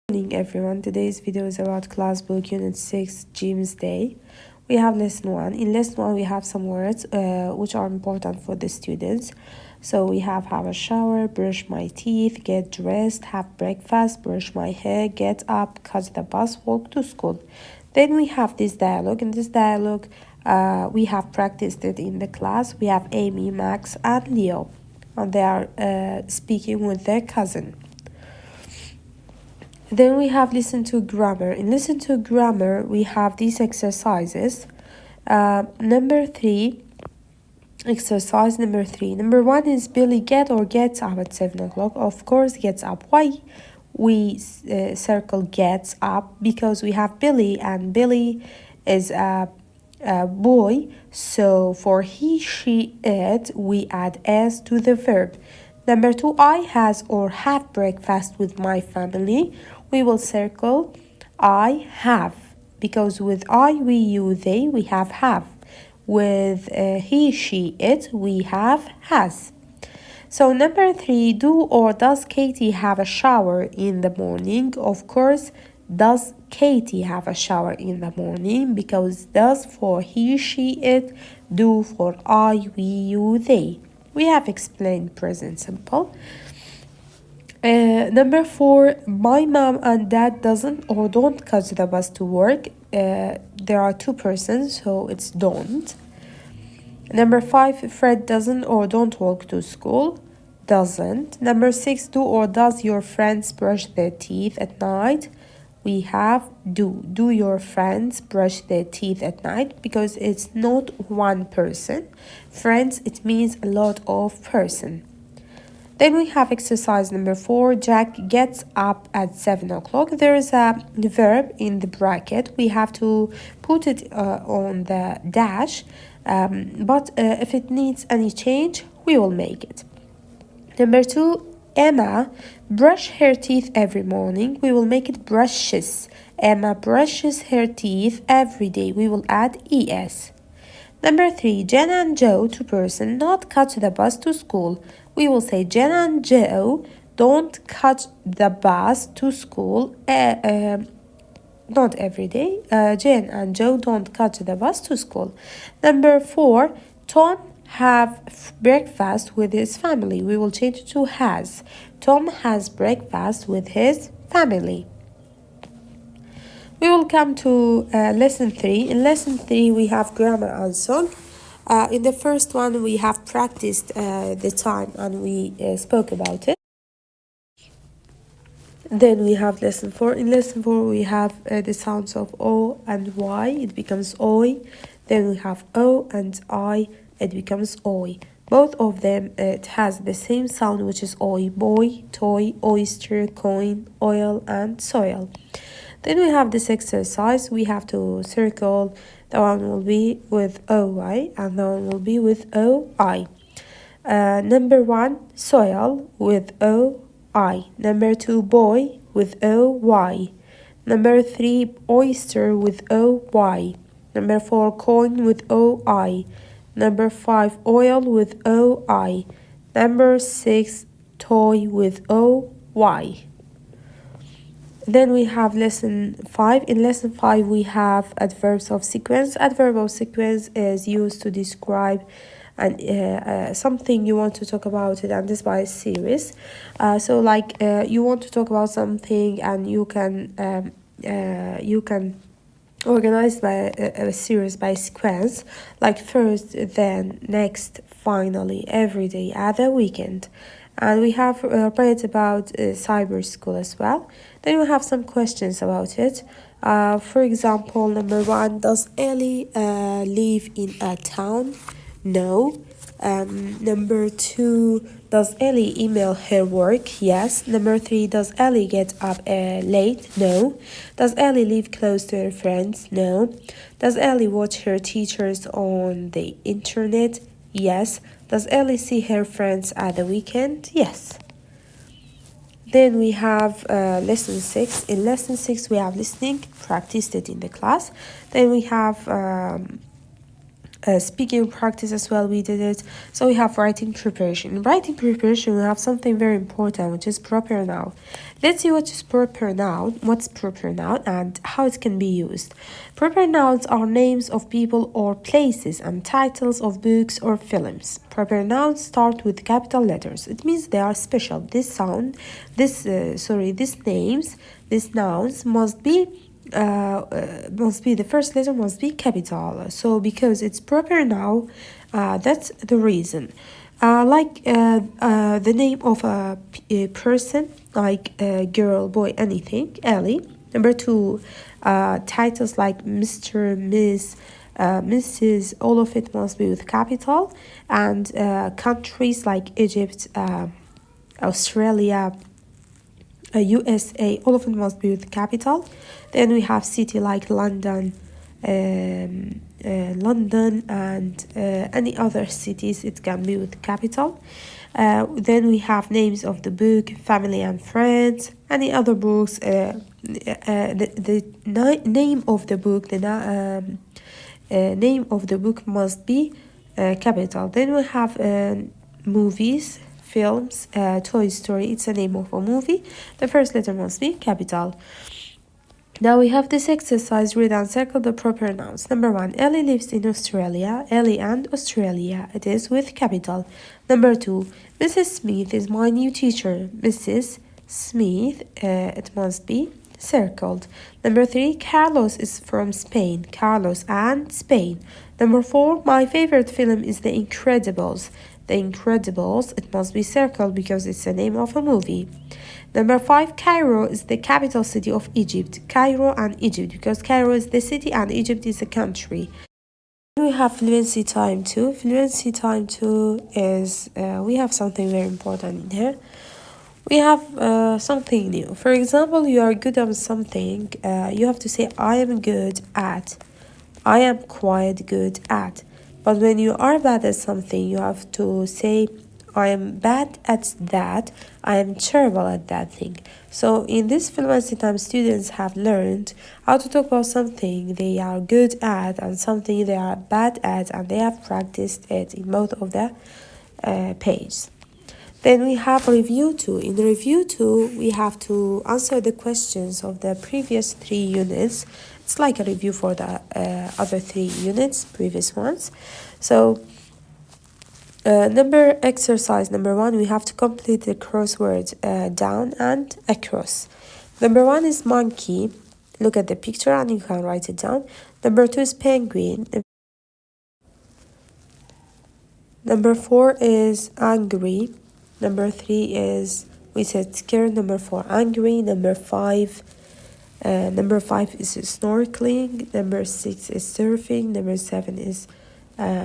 Good morning everyone. Today's video is about class book unit 6 Jims'day. We have lesson 1. In lesson 1 we have some words which are important for the students. So we have a shower, brush my teeth, get dressed, have breakfast, brush my hair, get up, catch the bus, walk to school. Then we have this dialogue. In this dialogue we have practiced it in the class. We have Amy, Max and Leo, and they are speaking with their cousin. Then we have listen to grammar. In listen to grammar, we have these exercises. Number 3, exercise number 3. Number 1 is Billy get or gets up at 7 o'clock. Of course, gets up. Why we circle gets up? Because we have Billy, and Billy is a boy. So for he, she, it, we add s to the verb. Number 2, I has or have breakfast with my family. We will circle I have, because with I, we, you, they, we have. With he, she, it, we have has. So number 3, do or does Katie have a shower in the morning? Of course, does Katie have a shower in the morning? Because does for he, she, it, do for I, we, you, they. We have explained present simple. Number 4, my mom and dad doesn't or don't catch the bus to work. There are 2 persons, so it's don't. Number 5, Fred doesn't or don't walk to school. Doesn't. Number 6, do or does your friends brush their teeth at night? We have do. Do your friends brush their teeth at night? Because it's not one person. Friends, it means a lot of person. Then we have exercise number 4. Jack gets up at 7 o'clock. There is a verb in the bracket. We have to put it on the dash. But if it needs any change, we will make it. Number 2, Emma brush her teeth every morning. We will make it brushes. Emma brushes her teeth every day. We will add es. Number 3, Jen and Joe, 2 persons, not catch the bus to school. We will say Jen and Joe don't catch the bus to school. Not every day. Jen and Joe don't catch the bus to school. Number 4, Tom have breakfast with his family. We will change it to has. Tom has breakfast with his family. We will come to lesson 3. In lesson 3, we have grammar and song. In the first one, we have practiced the time and we spoke about it. Then we have lesson 4. In lesson 4, we have the sounds of O and Y. It becomes OI. Then we have O and I. It becomes OI. Both of them, it has the same sound, which is OI. Boy, toy, oyster, coin, oil, and soil. Then we have this exercise. We have to circle. The one will be with OY and the one will be with OI. Number 1, soil with OI. Number 2, boy with OY. Number 3, oyster with OY. Number 4, coin with OI. Number 5, oil with OI. Number 6, toy with OY. Then we have lesson 5. In lesson 5, we have adverbs of sequence. Adverb of sequence is used to describe something you want to talk about it, and this by a series. So like you want to talk about something and you can organize by a series by sequence, like first, then, next, finally, every day, other, weekend. And we have read about cyber school as well. Then we have some questions about it. For example, number 1, does Ellie live in a town? No. Number 2, does Ellie email her work? Yes. Number 3, does Ellie get up late? No. Does Ellie live close to her friends? No. Does Ellie watch her teachers on the internet? Yes. Does Ellie see her friends at the weekend? Yes. Then we have lesson 6. In lesson 6, we have listening, practiced it in the class. Then we have speaking practice as well, we did it. So we have writing preparation. In writing preparation, we have something very important, which is proper noun. Let's see what is proper noun, what's proper noun, and how it can be used. Proper nouns are names of people or places and titles of books or films. Proper nouns start with capital letters. It means they are special. These nouns must be the first letter must be capital. So because it's proper now, that's the reason. The name of a person, like a girl, boy, anything, Ellie. Number two, titles like Mr., Miss, Mrs., all of it must be with capital. And countries like Egypt, Australia, USA, all of them must be with capital. Then we have city like London, London, and any other cities. It can be with capital. Then we have names of the book, family and friends, any other books. Name of the book, name of the book must be capital. Then we have movies, films, Toy Story, it's a name of a movie. The first letter must be capital. Now we have this exercise, read and circle the proper nouns. Number one, Ellie lives in Australia. Ellie and Australia, it is with capital. Number two, Mrs. Smith is my new teacher. Mrs. Smith, it must be circled. Number three, Carlos is from Spain. Carlos and Spain. Number four, my favorite film is The Incredibles. The Incredibles, it must be circled because it's the name of a movie. Number five, Cairo is the capital city of Egypt. Cairo and Egypt, because Cairo is the city and Egypt is a country. We have fluency time 2. Fluency time 2 is, we have something very important in here. We have something new. For example, you are good at something. You have to say, I am good at. I am quite good at. But when you are bad at something, you have to say, I am bad at that. I am terrible at that thing. So in this fluency time, students have learned how to talk about something they are good at and something they are bad at, and they have practiced it in both of the pages. Then we have review 2. In review 2, we have to answer the questions of the previous 3 units. It's like a review for the other 3 units, previous ones. So exercise number 1, we have to complete the crossword down and across. Number 1 is monkey. Look at the picture and you can write it down. Number 2 is penguin. Number 4 is angry. Number 3 is, we said scared. Number 4, angry. Number 5 is snorkeling. Number 6 is surfing. Number 7 is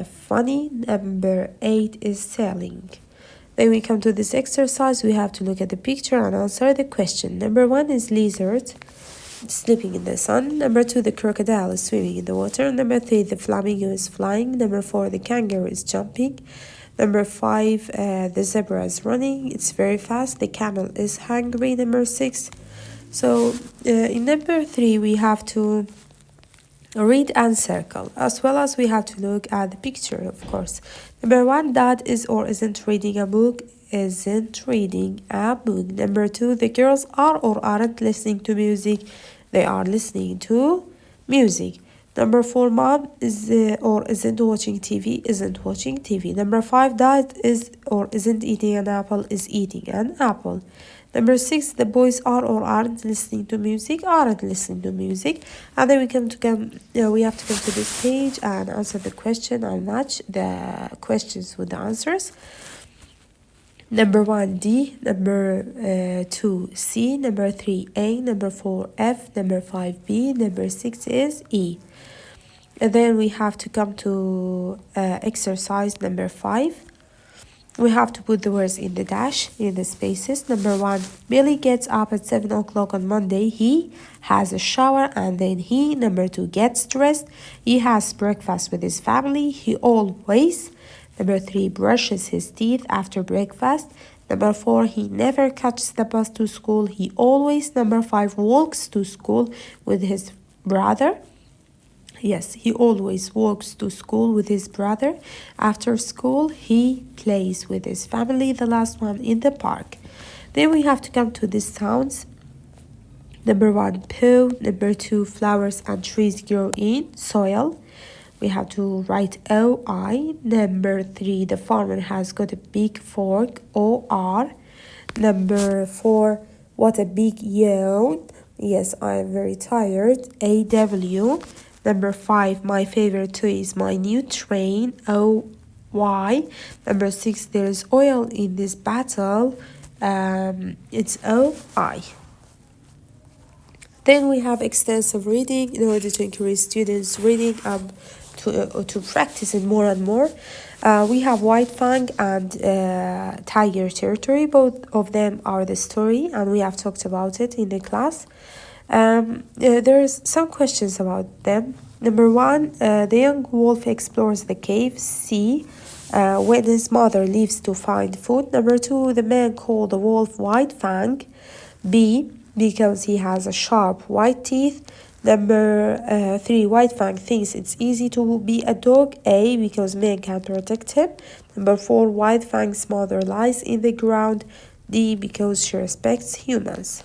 funny. Number 8 is sailing. Then we come to this exercise. We have to look at the picture and answer the question. Number 1 is lizard, sleeping in the sun. Number 2, the crocodile is swimming in the water. Number 3, the flamingo is flying. Number 4, the kangaroo is jumping. Number 5, the zebra is running. It's very fast. The camel is hungry. Number 6. So in number 3, we have to read and circle, as well as we have to look at the picture, of course. Number 1, Dad is or isn't reading a book. Isn't reading a book. Number 2, the girls are or aren't listening to music. They are listening to music. Number 4, Mom is or isn't watching TV. Isn't watching TV. Number 5, Dad is or isn't eating an apple. Is eating an apple. Number 6, the boys are or aren't listening to music. Aren't listening to music. And then we have to come to this page and answer the question and match the questions with the answers. Number 1, D. Number 2, C. Number 3, A. Number 4, F. Number 5, B. Number 6 is E. And then we have to come to exercise number 5. We have to put the words in the dash, in the spaces. Number 1, Billy gets up at 7 o'clock on Monday. He has a shower and then he. Number 2, gets dressed. He has breakfast with his family. He always. Number 3, brushes his teeth after breakfast. Number 4, he never catches the bus to school. He always. Number 5, walks to school with his brother. Yes, he always walks to school with his brother. After school, he plays with his family, the last one in the park. Then we have to come to the sounds. Number one, poo. Number two, flowers and trees grow in soil. We have to write O-I. Number three, the farmer has got a big fork, O-R. Number four, what a big yawn. Yes, I am very tired, A-W. Number five, my favorite toy is my new train, O-Y. Number six, there's oil in this bottle, it's O-I. Then we have extensive reading in order to encourage students reading and to practice it more and more. We have White Fang and Tiger Territory. Both of them are the story, and we have talked about it in the class. There's some questions about them. Number one, the young wolf explores the cave. C. When his mother leaves to find food. Number two, the man called the wolf White Fang. B. Because he has a sharp white teeth. Number three, White Fang thinks it's easy to be a dog. A. Because man can protect him. Number four, White Fang's mother lies in the ground. D. Because she respects humans.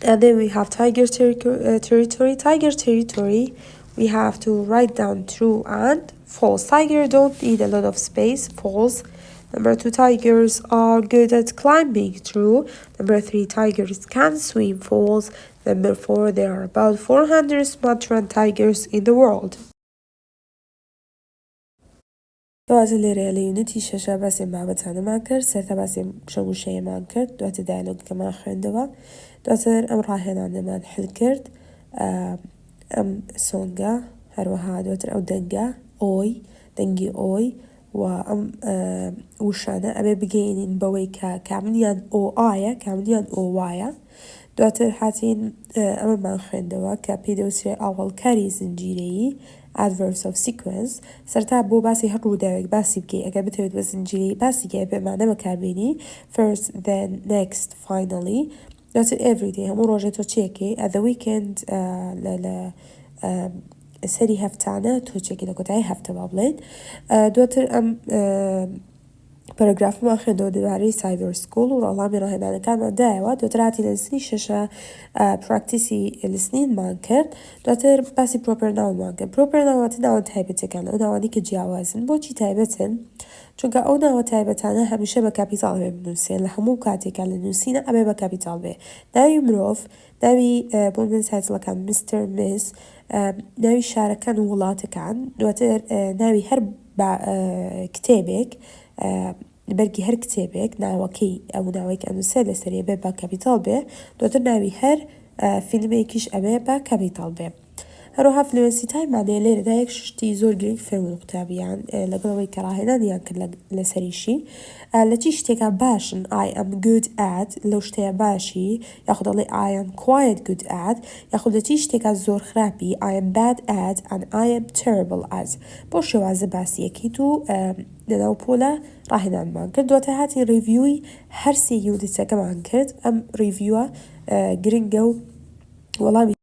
And then we have Tiger Territory. Tiger Territory, we have to write down true and false. Tiger don't need a lot of space. False. Number two, tigers are good at climbing. True. Number three, tigers can swim. False. Number four, there are about 400 Sumatran tigers in the world. دوات اللي ريالي يونيتي شاشة باسم بابت هانا مانكر سيرتا باسم شموشية مانكر دوات دايلوج كمان خندوا دوات أم راهن عندما نحل كرد أم سونجا هروها دوات أو دنجا أوي دنجي أوي وأم وشانا أبي بجينين بويكا كامليان أو آيا كامليان أو وايا دوات حاتين أم ما خندوا كابيدوسي أول كاري زنجيري adverbs of sequence سرتا بو باسي هرو داوك باسي بكي اگر بتويد بزنجيري باسي كي بمعنى مكابيني first then next finally دوت every day همو روجه تو تشيكي at the weekend سري هفتانا تو تشيكي لكو تاي هفتا بابلين دوت باراجراف ما خندو دباري سايبر سكول والله من راهي معنا كان دايوا دوتراتي لسني شاشة براكتيسي السنين مانكر دوتر باسي بروبر ناو مانكر بروبر ناو ناو تايبتكن او ناواني كجياوازن بوچي تايبتن چونکە ئەو ناوە تایبەتانە هەمیشە بە کاپیتاڵ بێ بنووسێن لە هەموو کاتێکا لە نووسینە ئەبێ بە کاپیتاڵ بێ ناوی مرۆڤ ناوی بۆ من تایتڵەکان میستر میس ناوی شارەکان و وڵاتەکان دواتر ناوی هەر کتێبێک بەرگی هەر کتێبێک ناوەکەی ئەو ناوەیەک ئەنووسێ لەسەریە بێ بە کاپیتاڵ بێ دواتر ناوی هەر فیلمێکیش ئەبێ بە کاپیتاڵ بێ هەروەها فلوێنسی تایم مادەیە لێرەدا یەک شتی زۆر گرنگ فێربوون قوتابیان لەگەڵەوەی کە ڕاهێنانیان کرد لەسەریشی لە چی شتێکە باشن I am good at لەو شتەیە باشی یاخود دەڵێ I am quite good at یاخود لە چی شتێکە زۆر خراپی I am bad at and I am terrible at بۆ شێوازە باسیەکەیت و لەناو پۆلە ڕاهێنانمان کرد دواتە هاتی ڕیڤیوی هەر سێ یونیتەکەمان کرد ئەم ڕیڤیوە گرنگە و وەڵامی